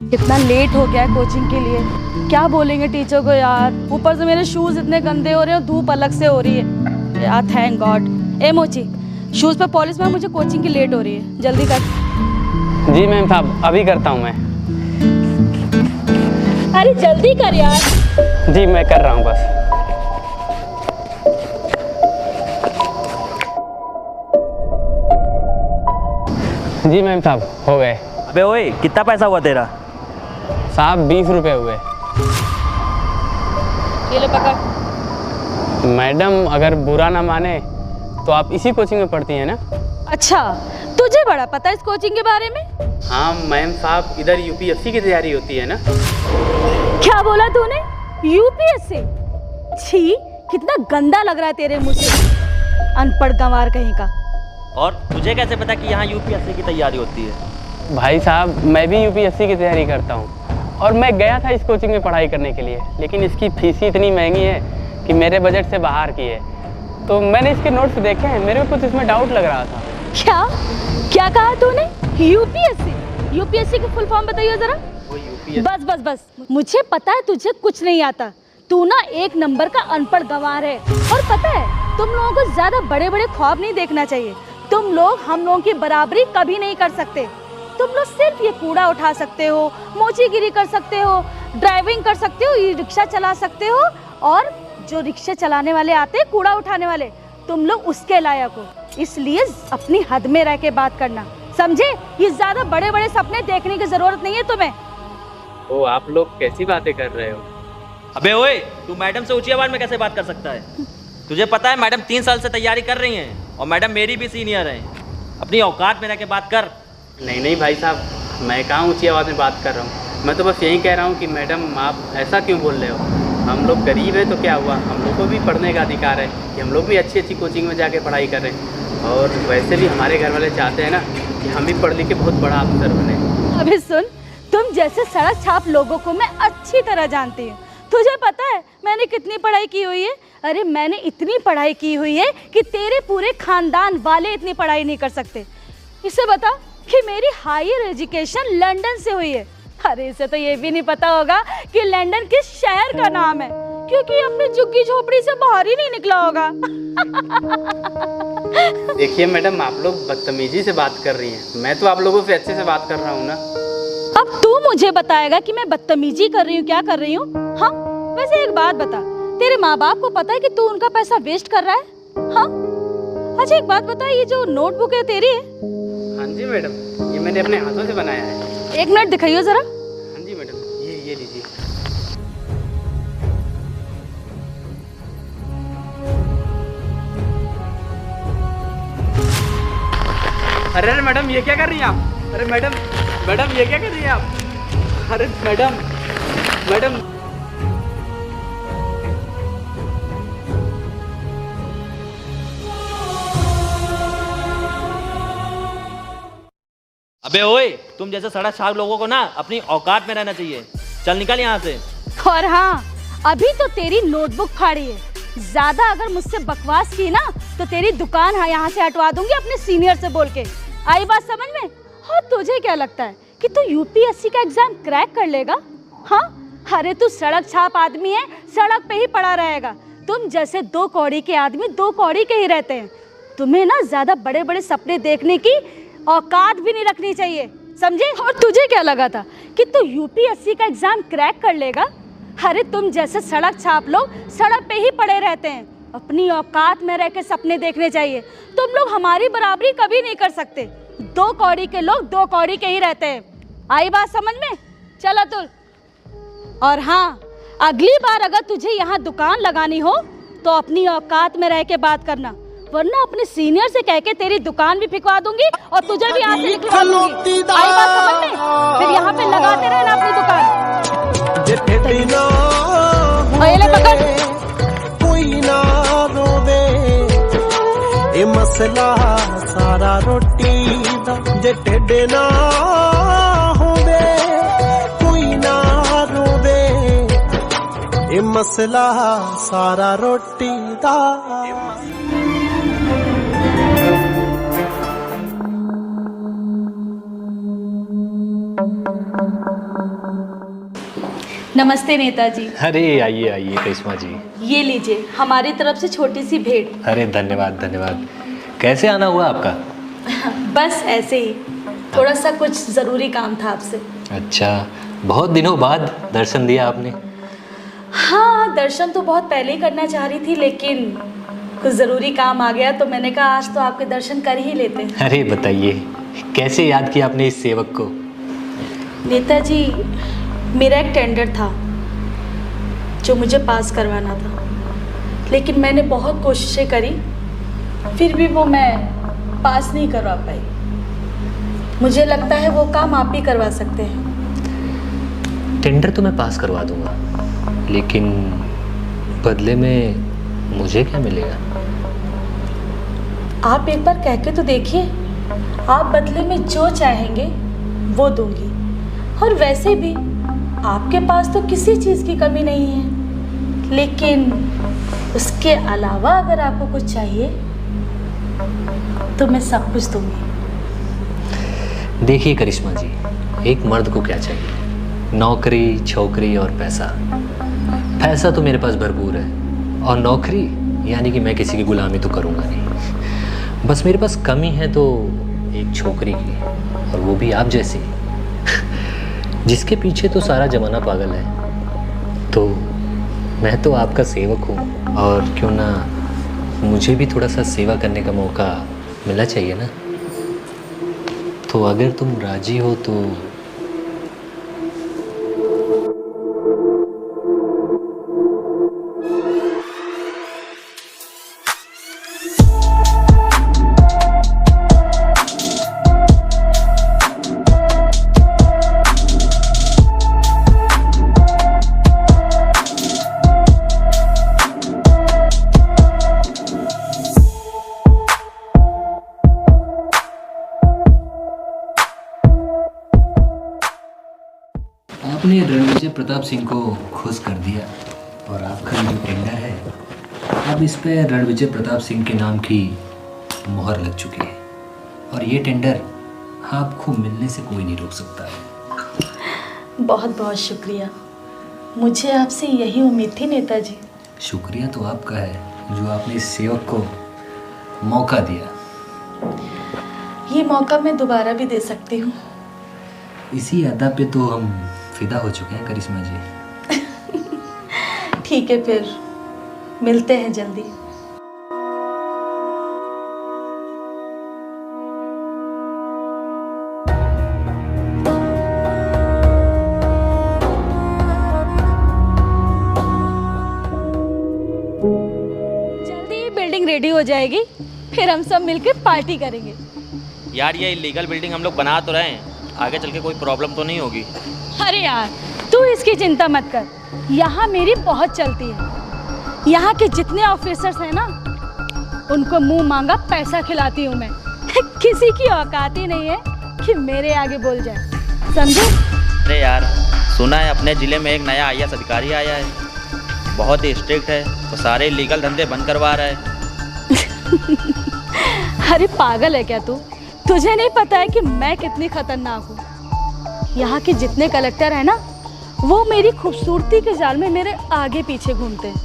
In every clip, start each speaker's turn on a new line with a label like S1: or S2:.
S1: कितना लेट हो गया है कोचिंग के लिए। क्या बोलेंगे टीचर को यार। ऊपर से मेरे शूज इतने गंदे हो रहे हैं, धूप अलग से हो रही है यार। Thank God. ए मोची, शूज पर पॉलिश में, मुझे कोचिंग की लेट हो रही है, जल्दी कर।
S2: जी मैम साहब, अभी करता हूँ मैं।
S1: अरे जल्दी कर यार।
S2: जी मैं कर रहा हूँ बस। जी मैम साहब, हो गए।
S3: अबे ओए, कितना पैसा हुआ तेरा?
S2: साहब 20 रुपये हुए।
S1: ये लो पकड़।
S2: मैडम अगर बुरा ना माने तो आप इसी कोचिंग में पढ़ती हैं ना?
S1: अच्छा, तुझे बड़ा पता है इस कोचिंग के बारे में?
S2: हाँ मैम साहब, इधर यूपीएससी की तैयारी होती है ना।
S1: क्या बोला तूने? यूपीएससी? छी, कितना गंदा लग रहा है तेरे मुंह से, अनपढ़ गंवार कहीं का।
S3: और तुझे कैसे पता कि यहाँ यूपीएससी की तैयारी होती है?
S2: भाई साहब, मैं भी यूपीएससी की तैयारी करता हूँ और मैं गया था इस कोचिंग में पढ़ाई करने के लिए, लेकिन इसकी फीस ही इतनी महंगी है कि मेरे बजट से बाहर की है। तो मैंने इसके नोट्स देखे हैं, मेरे को कुछ इसमें डाउट लग रहा था।
S1: क्या क्या कहा तूने? यूपीएससी? यूपीएससी की फुल फॉर्म बताइए जरा। बस बस बस, मुझे पता है तुझे कुछ नहीं आता। तू ना एक नंबर का अनपढ़ गंवार है। और पता है, तुम लोगों को ज्यादा बड़े बड़े ख्वाब नहीं देखना चाहिए। तुम लोग हम लोगों की बराबरी कभी नहीं कर सकते। तुम लोग सिर्फ ये कूड़ा उठा सकते हो, मोचीगिरी कर सकते हो, ड्राइविंग कर सकते हो, ये रिक्शा चला सकते हो, और जो रिक्शे चलाने वाले आते हैं, कूड़ा उठाने वाले, तुम लोग उसके लायक हो। इसलिए अपनी हद में रह के बात करना, समझे? ये ज्यादा बड़े बड़े सपने देखने की जरूरत नहीं है तुम्हें।
S2: ओ, आप लोग कैसी बातें कर रहे हो?
S3: अबे ओए, तू मैडम से ऊंची आवाज में कैसे बात कर सकता है? तुझे पता है मैडम 3 साल से तैयारी कर रही हैं और मैडम मेरी भी सीनियर हैं। अपनी औकात में रह के बात कर।
S2: नहीं नहीं भाई साहब, मैं कहाँ ऊंची आवाज़ में बात कर रहा हूँ। मैं तो बस यही कह रहा हूँ कि मैडम आप ऐसा क्यों बोल रहे हो? हम लोग गरीब हैं तो क्या हुआ, हम लोग को भी पढ़ने का अधिकार है कि हम लोग भी अच्छी अच्छी कोचिंग में जाके पढ़ाई कर रहे हैं। और वैसे भी हमारे घर वाले चाहते हैं ना कि हम भी पढ़ लिख के बहुत बड़ा अफसर बने।
S1: अभी सुन, तुम जैसे सड़क छाप लोगों को मैं अच्छी तरह जानती हूँ। तुझे पता है मैंने कितनी पढ़ाई की हुई है? अरे मैंने इतनी पढ़ाई की हुई है कि तेरे पूरे खानदान वाले इतनी पढ़ाई नहीं कर सकते। इसे बता कि मेरी हायर एजुकेशन लंदन से हुई है। अरे इसे तो ये भी नहीं पता होगा कि लंदन किस शहर का नाम है, क्योंकि अपनी झुग्गी झोपड़ी से बाहर ही नहीं निकला होगा।
S2: देखिए मैडम, आप लोग बदतमीजी से बात कर रही हैं। मैं तो आप लोगों से अच्छे से बात कर रहा हूँ ना।
S1: अब तू मुझे बताएगा कि मैं बदतमीजी कर रही हूँ, क्या कर रही हूँ? हाँ, वैसे एक बात बता, तेरे माँ बाप को पता है कि तू उनका पैसा वेस्ट कर रहा है? हाँ। अच्छा एक बात बता, ये जो नोटबुक है तेरी है?
S2: हाँ जी मैडम, ये मैंने अपने हाथों से बनाया है।
S1: एक मिनट दिखाइए जरा।
S2: हाँ जी मैडम, ये लीजिए। अरे मैडम, ये क्या कर रही हैं आप? अरे मैडम, मैडम ये क्या कर रही हैं आप? अरे मैडम, मैडम।
S3: अबे ओए, तुम जैसे सड़क छाप लोगों को ना अपनी औकात में रहना चाहिए। चल निकल यहाँ से।
S1: और हाँ, अभी तो तेरी नोटबुक फाड़ी है। ज्यादा अगर मुझसे बकवास की ना तो तेरी दुकान यहाँ से हटवा दूंगी अपने सीनियर से बोल के। आई बात समझ में? और तुझे क्या लगता है कि तू यूपीएससी का एग्जाम क्रैक कर लेगा? हाँ, अरे तू सड़क छाप आदमी है, सड़क पे ही पड़ा रहेगा। तुम जैसे 2 कौड़ी के आदमी 2 कौड़ी के ही रहते हैं। तुम्हें ना ज्यादा बड़े बड़े सपने देखने की औकात भी नहीं रखनी चाहिए, समझे? और तुझे क्या लगा था कि तू यूपीएससी का एग्जाम क्रैक कर लेगा? अरे तुम जैसे सड़क छाप लोग सड़क पे ही पड़े रहते हैं। अपनी औकात में रह के सपने देखने चाहिए। तुम लोग हमारी बराबरी कभी नहीं कर सकते। 2 कौड़ी के लोग 2 कौड़ी के ही रहते हैं। आई बात समझ में? चल अतुल। और हाँ, अगली बार अगर तुझे यहाँ दुकान लगानी हो तो अपनी औकात में रह के बात करना, वरना अपने सीनियर से कह के तेरी दुकान भी फिकवा दूंगी और तुझे भी यहाँ से निकलवा दूंगी। आई बात समझ में? फिर यहाँ पे लगाते रहना अपनी दुकान। ये ले पकड़।
S4: कोई ना रोवे, ए मसला सारा रोटी दा, जे टेढ़े ना होवे, कोई ना रोवे, ए मसला सारा रोटी दा।
S1: नमस्ते नेताजी।
S5: अरे आइए आइए करिश्मा जी।
S1: ये लीजिए हमारी तरफ से छोटी सी भेंट।
S5: अरे धन्यवाद धन्यवाद। कैसे आना हुआ आपका?
S1: बस ऐसे ही, थोड़ा सा कुछ ज़रूरी काम था आपसे।
S5: अच्छा, बहुत दिनों बाद दर्शन दिया आपने।
S1: हाँ, दर्शन तो बहुत पहले ही करना चाह रही थी, लेकिन कुछ ज़रूरी काम आ गया तो मैंने कहा आज तो आपके दर्शन कर ही लेते हैं।
S5: अरे बताइए, कैसे याद किया आपने इस सेवक को?
S1: नेताजी, मेरा एक टेंडर था जो मुझे पास करवाना था, लेकिन मैंने बहुत कोशिशें करी, फिर भी वो मैं पास नहीं करवा पाई। मुझे लगता है वो काम आप ही करवा सकते हैं।
S5: टेंडर तो मैं पास करवा दूंगा, लेकिन बदले में मुझे क्या मिलेगा?
S1: आप एक बार कह के तो देखिए, आप बदले में जो चाहेंगे वो दूंगी। और वैसे भी आपके पास तो किसी चीज़ की कमी नहीं है, लेकिन उसके अलावा अगर आपको कुछ चाहिए तो मैं सब कुछ दूंगी।
S5: देखिए करिश्मा जी, एक मर्द को क्या चाहिए? नौकरी, छोकरी और पैसा। पैसा तो मेरे पास भरपूर है, और नौकरी यानी कि मैं किसी की गुलामी तो करूँगा नहीं। बस मेरे पास कमी है तो एक छोकरी की, और वो भी आप जैसी, जिसके पीछे तो सारा जमाना पागल है। तो मैं तो आपका सेवक हूँ, और क्यों ना मुझे भी थोड़ा सा सेवा करने का मौका मिलना चाहिए ना। तो अगर तुम राजी हो तो आपने रणविजय प्रताप सिंह को खुश कर दिया, और आपका जो टेंडर है अब इस पे रणविजय प्रताप सिंह के नाम की मोहर लग चुकी है, और ये टेंडर आपको मिलने से कोई नहीं रोक सकता है।
S1: बहुत बहुत शुक्रिया, मुझे आपसे यही उम्मीद थी नेताजी।
S5: शुक्रिया तो आपका है जो आपने इस सेवक को मौका दिया।
S1: ये मौका मैं दोबारा भी दे सकती हूँ।
S5: इसी अदा पे तो हम फिदा हो चुके हैं करिश्मा जी।
S1: ठीक है, फिर मिलते हैं जल्दी। जल्दी बिल्डिंग रेडी हो जाएगी, फिर हम सब मिलकर पार्टी करेंगे।
S3: यार ये इलीगल बिल्डिंग हम लोग बना तो रहे हैं, आगे चल के कोई प्रॉब्लम तो नहीं होगी?
S1: अरे यार, तू इसकी चिंता मत कर, यहाँ मेरी बहुत चलती है। यहाँ के जितने ऑफिसर्स हैं ना, उनको मुंह मांगा पैसा खिलाती हूँ मैं। किसी की औकात ही नहीं है कि मेरे आगे बोल जाए, समझे?
S3: अरे यार, सुना है अपने ज़िले में एक नया IAS अधिकारी आया है, बहुत ही स्ट्रिक्ट है, तो सारे इलीगल धंधे बंद करवा रहा है।
S1: अरे पागल है क्या तू? तुझे नहीं पता है कि मैं कितनी खतरनाक हूँ? यहाँ के जितने कलेक्टर हैं ना, वो मेरी खूबसूरती के जाल में मेरे आगे पीछे घूमते हैं।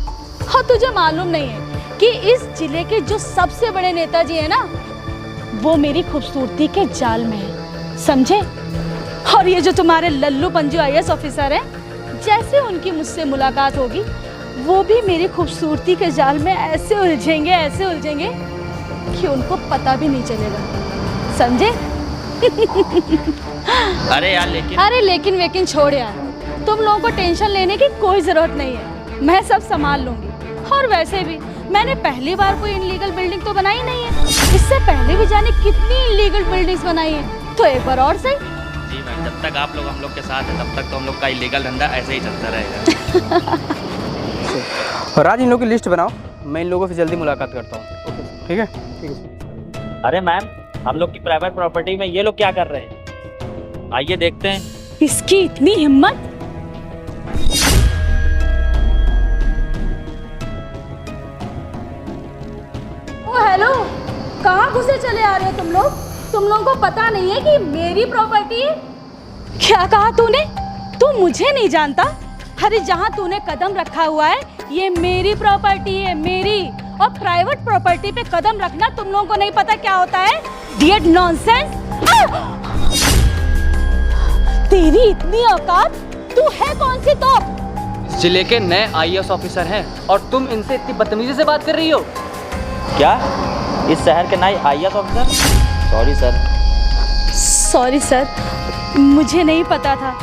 S1: और तुझे मालूम नहीं है कि इस जिले के जो सबसे बड़े नेताजी हैं ना, वो मेरी खूबसूरती के जाल में है, समझे? और ये जो तुम्हारे लल्लू पंजू IAS ऑफिसर हैं, जैसे उनकी मुझसे मुलाकात होगी, वो भी मेरी खूबसूरती के जाल में ऐसे उलझेंगे कि उनको पता भी नहीं चलेगा, समझे?
S3: अरे
S1: लेकिन वेकिन छोड़ यार, तुम लोगों को टेंशन लेने की कोई ज़रूरत नहीं है, मैं सब संभाल लूँगी। और वैसे भी मैंने पहली बार कोई इनलीगल बिल्डिंग तो बनाई नहीं है, इससे पहले भी जाने कितनी इनलीगल बिल्डिंग्स बनाई हैं, तो एक बार और सही।
S3: जी मैम, जब तक आप लोग हम लोग के साथ हैं तब तक तो हम लोग का इलीगल धंधा ऐसे ही चलता रहेगा।
S2: और आज इन लोगों की लिस्ट बनाओ, मैं इन लोगों से जल्दी मुलाकात करता हूँ। ठीक है? ठीक है।
S3: अरे मैम, हम लोग की प्राइवेट प्रॉपर्टी में ये लोग क्या कर रहे हैं? आइए देखते हैं।
S1: इसकी इतनी हिम्मत! ओ हेलो, कहाँ घुसे चले आ रहे हो तुम लोग? तुम लोगों को पता नहीं है कि मेरी प्रॉपर्टी है? क्या कहा तूने? तू मुझे नहीं जानता? अरे जहाँ तूने कदम रखा हुआ है ये मेरी प्रॉपर्टी है, मेरी। और प्राइवेट प्रॉपर्टी पे कदम रखना तुम लोगों को नहीं पता क्या होता है? Dear nonsense. तेरी इतनी औकात, तू है कौन सी तोप?
S6: जिले के नए आईएएस ऑफिसर हैं और तुम इनसे इतनी बदतमीजी से बात कर रही हो।
S3: क्या इस शहर के नए IAS officer? Sorry sir.
S1: Sorry sir, मुझे नहीं पता था,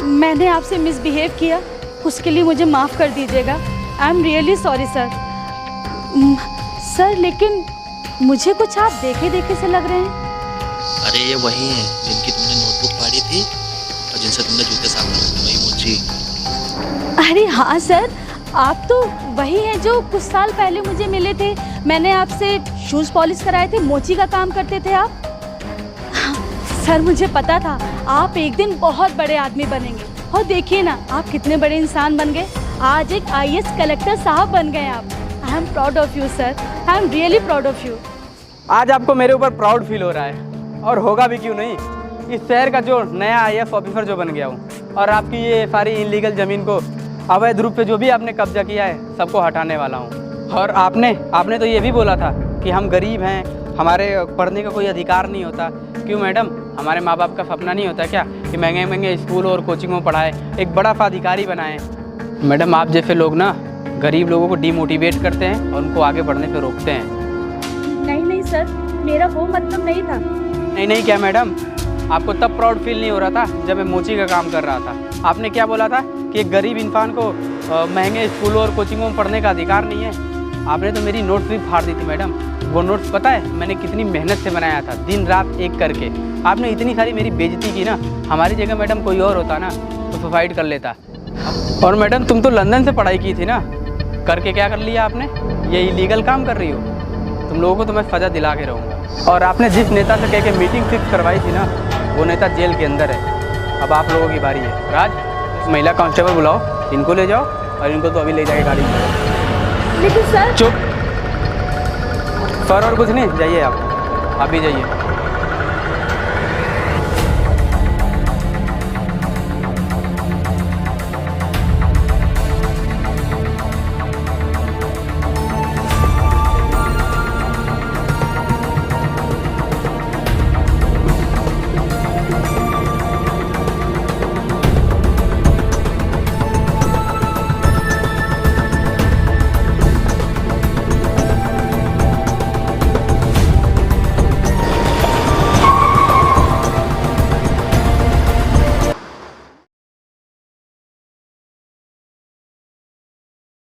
S1: मैंने आपसे मिसबिहेव किया, उसके लिए मुझे माफ़ कर दीजिएगा। I am really sorry sir. Sir लेकिन मुझे कुछ आप देखे देखे से लग रहे हैं।
S7: अरे ये वही हैं जिनकी तुमने नोटबुक फाड़ी थी और जिनसे तुमने जूते साफ किए, वही मोची।
S1: अरे हाँ सर, आप तो वही हैं जो कुछ साल पहले मुझे मिले थे। मैंने आपसे शूज़ पॉलिश कराए थे, मोची का काम करते थे आप। सर मुझे पता था आप एक दिन बहुत बड़े आदमी बनेंगे, और देखिए ना आप कितने बड़े इंसान बन गए। आज एक आईएएस कलेक्टर साहब बन गए आप। I am proud of you sir, I am really proud of you.
S2: आज आपको मेरे ऊपर प्राउड फील हो रहा है, और होगा भी क्यों नहीं। इस शहर का जो नया आईएएस ऑफिसर जो बन गया हूँ, और आपकी ये सारी इलीगल ज़मीन को अवैध रूप से जो भी आपने कब्जा किया है सबको हटाने वाला हूँ। और आपने तो ये भी बोला था कि हम गरीब हैं, हमारे पढ़ने का कोई अधिकार नहीं होता। क्यों मैडम, हमारे माँ बाप का सपना नहीं होता क्या कि महंगे महंगे स्कूल और कोचिंग में पढ़ाए, एक बड़ा सा अधिकारी बनाएं। मैडम आप जैसे लोग ना गरीब लोगों को डीमोटिवेट करते हैं और उनको आगे बढ़ने से रोकते हैं।
S1: नहीं सर, मेरा वो मतलब नहीं था।
S2: नहीं क्या मैडम, आपको तब प्राउड फील नहीं हो रहा था जब मैं मोची का काम कर रहा था। आपने क्या बोला था कि एक गरीब इंसान को महंगे स्कूलों और कोचिंगों में पढ़ने का अधिकार नहीं है। आपने तो मेरी नोट्स भी फाड़ दी थी मैडम। वो नोट्स पता है मैंने कितनी मेहनत से बनाया था, दिन रात एक करके। आपने इतनी सारी मेरी बेइज्जती की ना, हमारी जगह मैडम कोई और होता ना तो सुसाइड कर लेता। और मैडम तुम तो लंदन से पढ़ाई की थी ना, करके क्या कर लिया आपने? ये इलीगल काम कर रही हो। तुम लोगों को तो मैं सज़ा दिला के रहूँगा। और आपने जिस नेता से कह के मीटिंग फिक्स करवाई थी ना, वो नेता जेल के अंदर है। अब आप लोगों की बारी है। राज, महिला कांस्टेबल बुलाओ, इनको ले जाओ, और इनको तो अभी ले जाके गाड़ी में।
S1: लेकिन सर।
S2: चुप। सर और कुछ नहीं, जाइए आप भी जाइए।